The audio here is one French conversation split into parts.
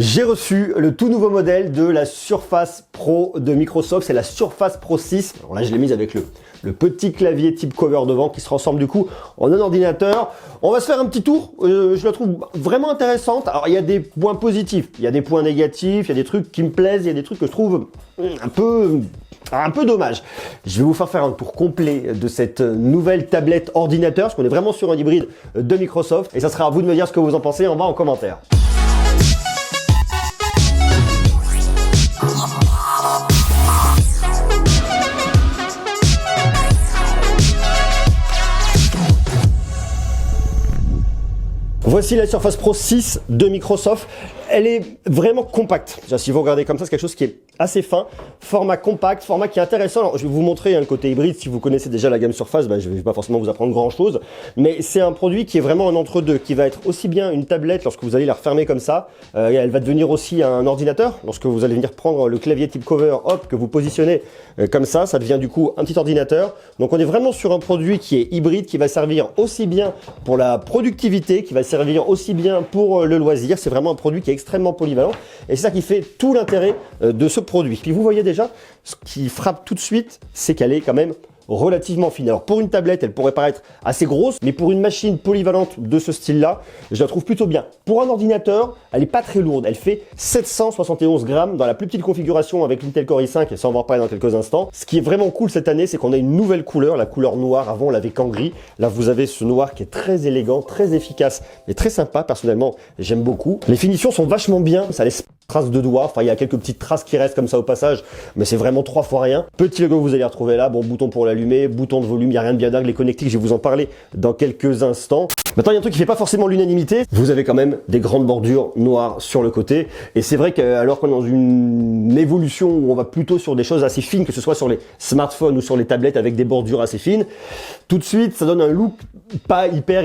J'ai reçu le tout nouveau modèle de la Surface Pro de Microsoft, c'est la Surface Pro 6. Alors là, je l'ai mise avec le petit clavier type cover devant qui se transforme du coup en un ordinateur. On va se faire un petit tour, je la trouve vraiment intéressante. Alors il y a des points positifs, il y a des points négatifs, il y a des trucs qui me plaisent, il y a des trucs que je trouve un peu dommage. Je vais vous faire un tour complet de cette nouvelle tablette ordinateur, parce qu'on est vraiment sur un hybride de Microsoft. Et ça sera à vous de me dire ce que vous en pensez en bas en commentaire. Voici la Surface Pro 6 de Microsoft. Elle est vraiment compacte. Si vous regardez comme ça, c'est quelque chose qui est assez fin. Format compact, format qui est intéressant. Alors, je vais vous montrer le côté hybride. Si vous connaissez déjà la gamme Surface, je ne vais pas forcément vous apprendre grand chose. Mais c'est un produit qui est vraiment un entre-deux, qui va être aussi bien une tablette lorsque vous allez la refermer comme ça. Elle va devenir aussi un ordinateur. Lorsque vous allez venir prendre le clavier type cover, hop, que vous positionnez comme ça devient du coup un petit ordinateur. Donc on est vraiment sur un produit qui est hybride, qui va servir aussi bien pour la productivité, qui va servir aussi bien pour le loisir. C'est vraiment un produit qui est extrêmement polyvalent et c'est ça qui fait tout l'intérêt de ce produit. Puis vous voyez déjà, ce qui frappe tout de suite, c'est qu'elle est quand même relativement fine. Alors pour une tablette, elle pourrait paraître assez grosse, mais pour une machine polyvalente de ce style-là, je la trouve plutôt bien. Pour un ordinateur, elle n'est pas très lourde. Elle fait 771 grammes dans la plus petite configuration avec l'Intel Core i5, et ça on va en reparler dans quelques instants. Ce qui est vraiment cool cette année, c'est qu'on a une nouvelle couleur, la couleur noire. Avant, on l'avait qu'en gris. Là, vous avez ce noir qui est très élégant, très efficace et très sympa. Personnellement, j'aime beaucoup. Les finitions sont vachement bien. Ça laisse traces de doigts. Enfin, il y a quelques petites traces qui restent comme ça au passage, mais c'est vraiment 3 fois rien. Petit logo que vous allez retrouver là. Bon, bouton pour l'allumer, bouton de volume, il n'y a rien de bien dingue. Les connectiques, je vais vous en parler dans quelques instants. Maintenant, il y a un truc qui fait pas forcément l'unanimité. Vous avez quand même des grandes bordures noires sur le côté. Et c'est vrai qu'alors qu'on est dans une évolution où on va plutôt sur des choses assez fines, que ce soit sur les smartphones ou sur les tablettes avec des bordures assez fines, tout de suite, ça donne un look pas hyper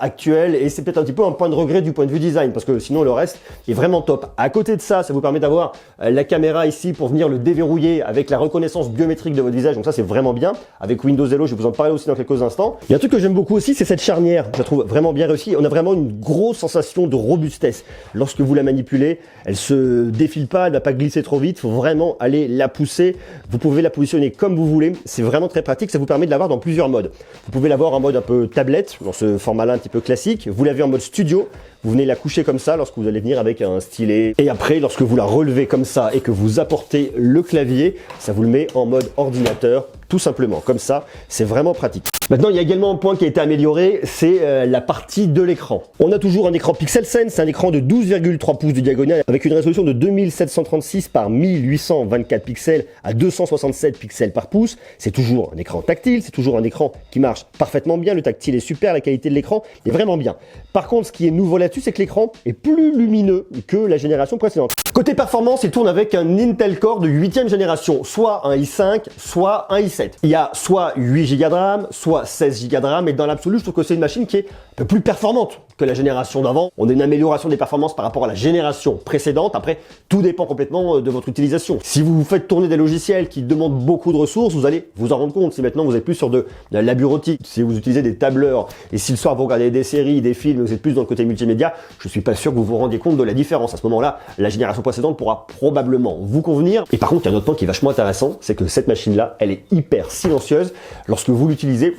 actuel. Et c'est peut-être un petit peu un point de regret du point de vue design, parce que sinon, le reste est vraiment top. À côté de ça, ça vous permet d'avoir la caméra ici pour venir le déverrouiller avec la reconnaissance biométrique de votre visage. Donc ça, c'est vraiment bien. Avec Windows Hello, je vais vous en parler aussi dans quelques instants. Il y a un truc que j'aime beaucoup aussi, c'est cette charnière. Je la trouve vraiment bien réussie. On a vraiment une grosse sensation de robustesse. Lorsque vous la manipulez, elle se défile pas, elle va pas glisser trop vite. Il faut vraiment aller la pousser. Vous pouvez la positionner comme vous voulez. C'est vraiment très pratique. Ça vous permet de l'avoir dans plusieurs modes. Vous pouvez l'avoir en mode un peu tablette, dans ce format-là un petit peu classique. Vous l'avez en mode studio. Vous venez la coucher comme ça lorsque vous allez venir avec un stylet. Et après, lorsque vous la relevez comme ça et que vous apportez le clavier, ça vous le met en mode ordinateur, tout simplement. Comme ça, c'est vraiment pratique. Maintenant, il y a également un point qui a été amélioré, c'est la partie de l'écran. On a toujours un écran PixelSense, c'est un écran de 12,3 pouces de diagonale avec une résolution de 2736 par 1824 pixels à 267 pixels par pouce. C'est toujours un écran tactile, c'est toujours un écran qui marche parfaitement bien. Le tactile est super, la qualité de l'écran est vraiment bien. Par contre, ce qui est nouveau là-dessus, c'est que l'écran est plus lumineux que la génération précédente. Côté performance, il tourne avec un Intel Core de 8e génération, soit un i5, soit un i7. Il y a soit 8 Go de RAM, soit 16 Go de RAM, et dans l'absolu, je trouve que c'est une machine qui est un peu plus performante que la génération d'avant. On a une amélioration des performances par rapport à la génération précédente. Après, tout dépend complètement de votre utilisation. Si vous faites tourner des logiciels qui demandent beaucoup de ressources, vous allez vous en rendre compte. Si maintenant vous êtes plus sur de la bureautique, si vous utilisez des tableurs, et si le soir vous regardez des séries, des films, vous êtes plus dans le côté multimédia, je suis pas sûr que vous vous rendiez compte de la différence. À ce moment-là, la génération précédente pourra probablement vous convenir. Et par contre, il y a un autre point qui est vachement intéressant, c'est que cette machine-là, elle est hyper silencieuse. Lorsque vous l'utilisez,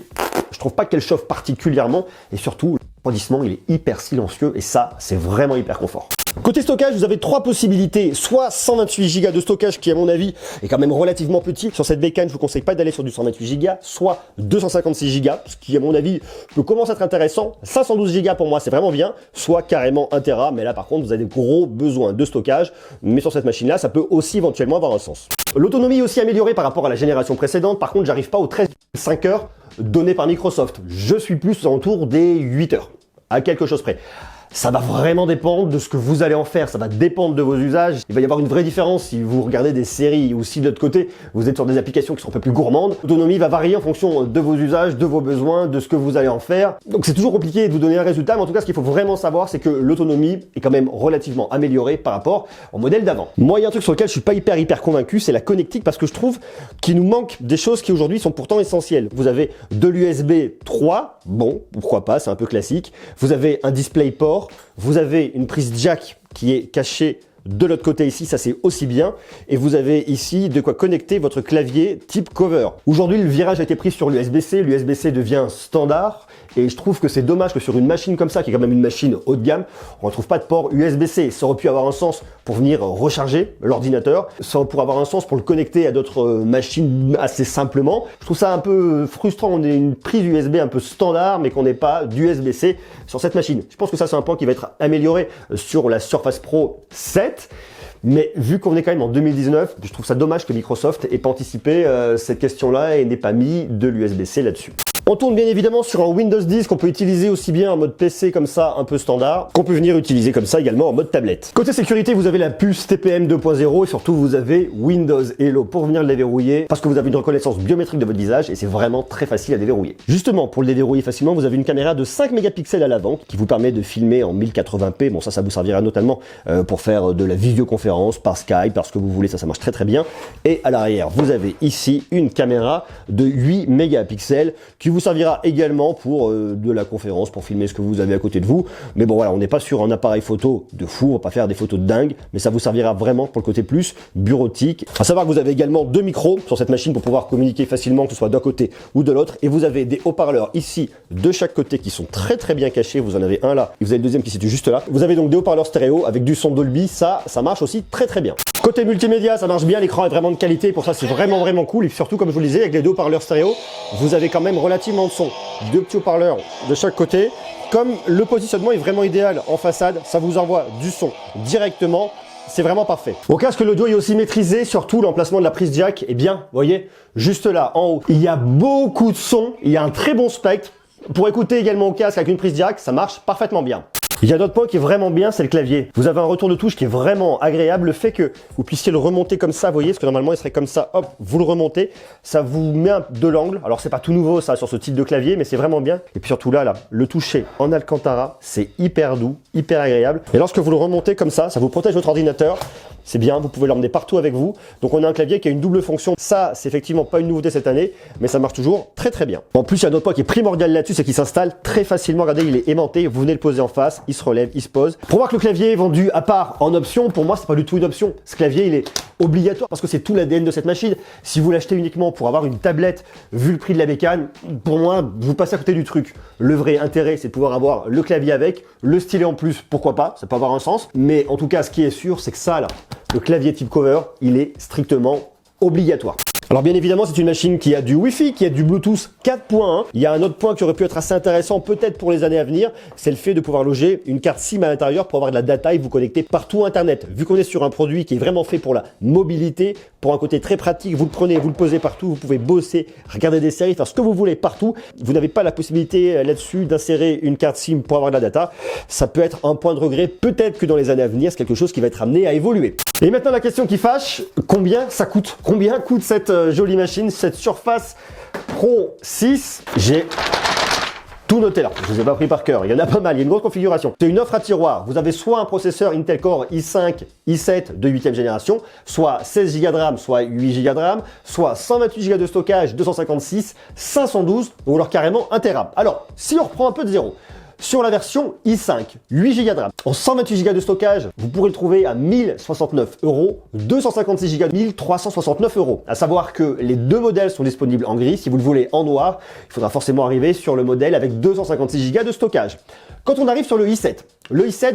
je trouve pas qu'elle chauffe particulièrement, et surtout, le refroidissement, il est hyper silencieux, et ça, c'est vraiment hyper confort. Côté stockage, vous avez 3 possibilités, soit 128 Go de stockage qui à mon avis est quand même relativement petit. Sur cette bécane, je vous conseille pas d'aller sur du 128 Go, soit 256 Go, ce qui à mon avis peut commencer à être intéressant. 512 Go pour moi c'est vraiment bien, soit carrément 1 Tera, mais là par contre vous avez des gros besoins de stockage, mais sur cette machine là ça peut aussi éventuellement avoir un sens. L'autonomie est aussi améliorée par rapport à la génération précédente, par contre j'arrive pas aux 13,5 heures données par Microsoft. Je suis plus autour des 8 heures, à quelque chose près. Ça va vraiment dépendre de ce que vous allez en faire, ça va dépendre de vos usages. Il va y avoir une vraie différence si vous regardez des séries ou si de l'autre côté, vous êtes sur des applications qui sont un peu plus gourmandes. L'autonomie va varier en fonction de vos usages, de vos besoins, de ce que vous allez en faire. Donc c'est toujours compliqué de vous donner un résultat, mais en tout cas ce qu'il faut vraiment savoir, c'est que l'autonomie est quand même relativement améliorée par rapport au modèle d'avant. Moi, il y a un truc sur lequel je suis pas hyper convaincu, c'est la connectique, parce que je trouve qu'il nous manque des choses qui aujourd'hui sont pourtant essentielles. Vous avez de l'USB 3, bon, pourquoi pas, c'est un peu classique. Vous avez un DisplayPort, vous avez une prise jack qui est caché de l'autre côté ici, ça c'est aussi bien. Et vous avez ici de quoi connecter votre clavier type cover. Aujourd'hui, le virage a été pris sur l'USB-C. L'USB-C devient standard. Et je trouve que c'est dommage que sur une machine comme ça, qui est quand même une machine haut de gamme, on ne retrouve pas de port USB-C. Ça aurait pu avoir un sens pour venir recharger l'ordinateur. Ça pourrait avoir un sens pour le connecter à d'autres machines assez simplement. Je trouve ça un peu frustrant. On ait une prise USB un peu standard, mais qu'on n'ait pas d'USB-C sur cette machine. Je pense que ça, c'est un point qui va être amélioré sur la Surface Pro 7. Mais vu qu'on est quand même en 2019, je trouve ça dommage que Microsoft n'ait pas anticipé cette question-là et n'ait pas mis de l'USB-C là-dessus. On tourne bien évidemment sur un Windows 10 qu'on peut utiliser aussi bien en mode PC comme ça, un peu standard, qu'on peut venir utiliser comme ça également en mode tablette. Côté sécurité, vous avez la puce TPM 2.0 et surtout vous avez Windows Hello pour venir le déverrouiller parce que vous avez une reconnaissance biométrique de votre visage et c'est vraiment très facile à déverrouiller. Justement, pour le déverrouiller facilement, vous avez une caméra de 5 mégapixels à l'avant qui vous permet de filmer en 1080p. Bon, ça vous servira notamment pour faire de la visioconférence par Skype, parce que vous voulez, ça marche très très bien. Et à l'arrière, vous avez ici une caméra de 8 mégapixels qui vous servira également pour de la conférence, pour filmer ce que vous avez à côté de vous. Mais bon voilà, on n'est pas sur un appareil photo de fou, on va pas faire des photos de dingue, mais ça vous servira vraiment pour le côté plus bureautique. À savoir que vous avez également 2 micros sur cette machine pour pouvoir communiquer facilement, que ce soit d'un côté ou de l'autre. Et vous avez des haut-parleurs ici de chaque côté qui sont très très bien cachés. Vous en avez un là, et vous avez le deuxième qui se situe juste là. Vous avez donc des haut-parleurs stéréo avec du son Dolby, ça marche aussi très très bien. Côté multimédia, ça marche bien, l'écran est vraiment de qualité, pour ça c'est vraiment cool. Et surtout, comme je vous le disais, avec les deux haut-parleurs stéréo, vous avez quand même relativement de son. 2 petits haut-parleurs de chaque côté. Comme le positionnement est vraiment idéal en façade, ça vous envoie du son directement. C'est vraiment parfait. Au casque, l'audio est aussi maîtrisé, surtout l'emplacement de la prise jack est bien, vous voyez, juste là, en haut. Il y a beaucoup de son, il y a un très bon spectre. Pour écouter également au casque avec une prise jack, ça marche parfaitement bien. Il y a d'autres points qui est vraiment bien, c'est le clavier. Vous avez un retour de touche qui est vraiment agréable. Le fait que vous puissiez le remonter comme ça, vous voyez, parce que normalement il serait comme ça, hop, vous le remontez, ça vous met de l'angle. Alors c'est pas tout nouveau ça sur ce type de clavier, mais c'est vraiment bien. Et puis surtout là, le toucher en Alcantara, c'est hyper doux, hyper agréable. Et lorsque vous le remontez comme ça vous protège votre ordinateur. C'est bien, vous pouvez l'emmener partout avec vous. Donc on a un clavier qui a une double fonction. Ça, c'est effectivement pas une nouveauté cette année, mais ça marche toujours très très bien. En plus, il y a un autre point qui est primordial là-dessus, c'est qu'il s'installe très facilement. Regardez, il est aimanté, vous venez le poser en face, il se relève, il se pose. Pour voir que le clavier est vendu à part en option, pour moi, c'est pas du tout une option. Ce clavier, il est obligatoire parce que c'est tout l'ADN de cette machine. Si vous l'achetez uniquement pour avoir une tablette, vu le prix de la bécane, pour moi, vous passez à côté du truc. Le vrai intérêt, c'est de pouvoir avoir le clavier avec, le stylet en plus, pourquoi pas, ça peut avoir un sens. Mais en tout cas, ce qui est sûr, c'est que ça, là, le clavier type cover, il est strictement obligatoire. Alors bien évidemment, c'est une machine qui a du Wi-Fi, qui a du Bluetooth 4.1. Il y a un autre point qui aurait pu être assez intéressant peut-être pour les années à venir, c'est le fait de pouvoir loger une carte SIM à l'intérieur pour avoir de la data et vous connecter partout Internet. Vu qu'on est sur un produit qui est vraiment fait pour la mobilité, pour un côté très pratique, vous le prenez, vous le posez partout, vous pouvez bosser, regarder des séries, faire ce que vous voulez partout. Vous n'avez pas la possibilité là-dessus d'insérer une carte SIM pour avoir de la data. Ça peut être un point de regret, peut-être que dans les années à venir, c'est quelque chose qui va être amené à évoluer. Et maintenant la question qui fâche, combien ça coûte? Combien coûte cette jolie machine, cette Surface Pro 6? J'ai tout noté là, je ne les ai pas pris par cœur, il y en a pas mal, il y a une grosse configuration. C'est une offre à tiroir, vous avez soit un processeur Intel Core i5, i7 de 8e génération, soit 16 Go de RAM, soit 8 Go de RAM, soit 128 Go de stockage, 256, 512, ou alors carrément 1 Tera. Alors, si on reprend un peu de zéro, sur la version i5, 8 Go de RAM, en 128 Go de stockage, vous pourrez le trouver à 1069 €, 256 Go, 1369 €. À savoir que les deux modèles sont disponibles en gris. Si vous le voulez en noir, il faudra forcément arriver sur le modèle avec 256 Go de stockage. Quand on arrive sur le i7,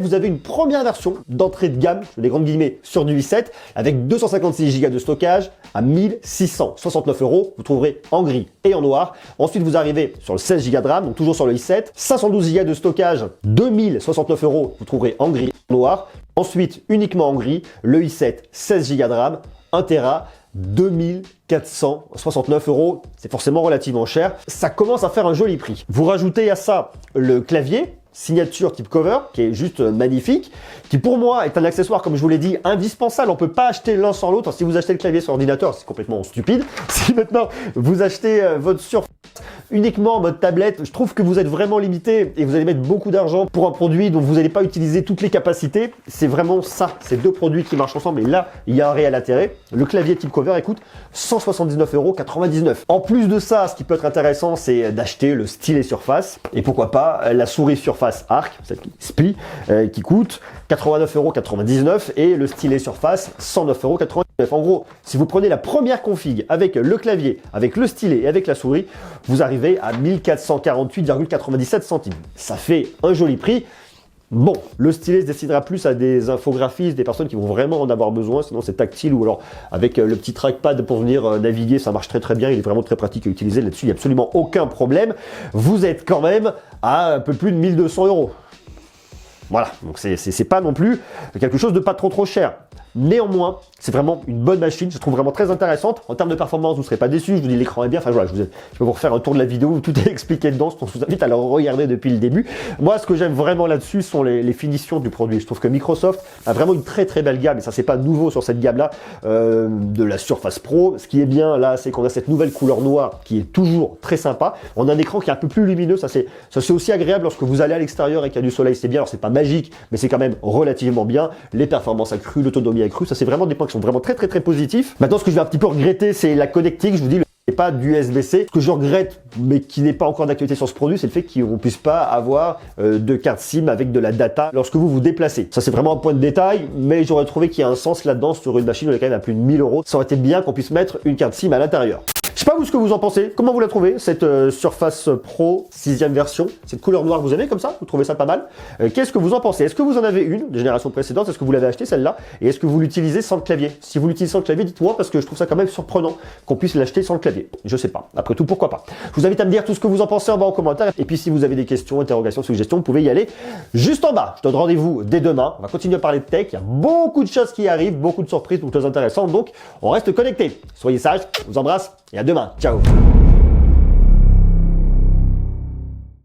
vous avez une première version d'entrée de gamme, des grandes guillemets, sur du i7, avec 256 Go de stockage à 1669 €. Vous trouverez en gris et en noir. Ensuite, vous arrivez sur le 16 Go de RAM, donc toujours sur le i7, 512 Go de stockage, 2069 €. Vous trouverez en gris et en noir. Ensuite, uniquement en gris, le i7, 16 Go de RAM, 1 Tera, 2469 €. C'est forcément relativement cher. Ça commence à faire un joli prix. Vous rajoutez à ça le clavier, signature type cover, qui est juste magnifique, qui pour moi est un accessoire, comme je vous l'ai dit, indispensable. On peut pas acheter l'un sans l'autre. Si vous achetez le clavier sur ordinateur, c'est complètement stupide. Si maintenant vous achetez votre Surface uniquement en mode tablette, je trouve que vous êtes vraiment limité et vous allez mettre beaucoup d'argent pour un produit dont vous n'allez pas utiliser toutes les capacités. C'est vraiment ça, ces deux produits qui marchent ensemble et là, il y a un réel intérêt. Le clavier type cover, écoute, 179,99 €. En plus de ça, ce qui peut être intéressant, c'est d'acheter le stylet Surface et pourquoi pas la souris Surface Arc, celle qui se plie, qui coûte 89,99 € et le stylet Surface 109,99 €. En gros, si vous prenez la première config avec le clavier, avec le stylet et avec la souris, vous arrivez à 1448,97 centimes. Ça fait un joli prix. Bon, le stylet se destinera plus à des infographistes, des personnes qui vont vraiment en avoir besoin, sinon c'est tactile ou alors avec le petit trackpad pour venir naviguer, ça marche très très bien, il est vraiment très pratique à utiliser, là-dessus il n'y a absolument aucun problème. Vous êtes quand même à un peu plus de 1200 €. Voilà, donc c'est pas non plus quelque chose de pas trop cher. Néanmoins, c'est vraiment une bonne machine, je trouve vraiment très intéressante. En termes de performance, vous ne serez pas déçus, je vous dis l'écran est bien, enfin voilà, je peux vous refaire un tour de la vidéo où tout est expliqué dedans, je vous invite à le regarder depuis le début. Moi, ce que j'aime vraiment là-dessus sont les finitions du produit. Je trouve que Microsoft a vraiment une très très belle gamme, et ça c'est pas nouveau sur cette gamme-là, de la Surface Pro. Ce qui est bien là, c'est qu'on a cette nouvelle couleur noire qui est toujours très sympa. On a un écran qui est un peu plus lumineux, ça c'est aussi agréable lorsque vous allez à l'extérieur et qu'il y a du soleil, c'est bien. Alors c'est pas magique, mais c'est quand même relativement bien. Les performances accrues, l'autonomie accrue, ça c'est vraiment des points qui sont vraiment très positifs. Maintenant, ce que je vais un petit peu regretter, c'est la connectique. Je vous dis, pas du USB-C. Ce que je regrette, mais qui n'est pas encore d'actualité sur ce produit, c'est le fait qu'on ne puisse pas avoir de carte SIM avec de la data lorsque vous vous déplacez. Ça, c'est vraiment un point de détail, mais j'aurais trouvé qu'il y a un sens là-dedans sur une machine où il y a quand même à plus de 1000 €. Ça aurait été bien qu'on puisse mettre une carte SIM à l'intérieur. Je sais pas vous ce que vous en pensez, comment vous la trouvez cette Surface Pro 6e version, cette couleur noire vous aimez comme ça, vous trouvez ça pas mal, qu'est-ce que vous en pensez? Est-ce que vous en avez une des générations précédentes, est-ce que vous l'avez acheté celle-là, et est-ce que vous l'utilisez sans le clavier? Si vous l'utilisez sans le clavier, dites-moi parce que je trouve ça quand même surprenant qu'on puisse l'acheter sans le clavier. Je sais pas, après tout pourquoi pas. Je vous invite à me dire tout ce que vous en pensez en bas en commentaire, et puis si vous avez des questions, interrogations, suggestions, vous pouvez y aller juste en bas. Je donne rendez-vous dès demain, on va continuer à parler de tech, il y a beaucoup de choses qui arrivent, beaucoup de surprises, beaucoup de choses intéressantes, donc on reste connectés. Soyez sages, je vous embrasse et à demain, ciao.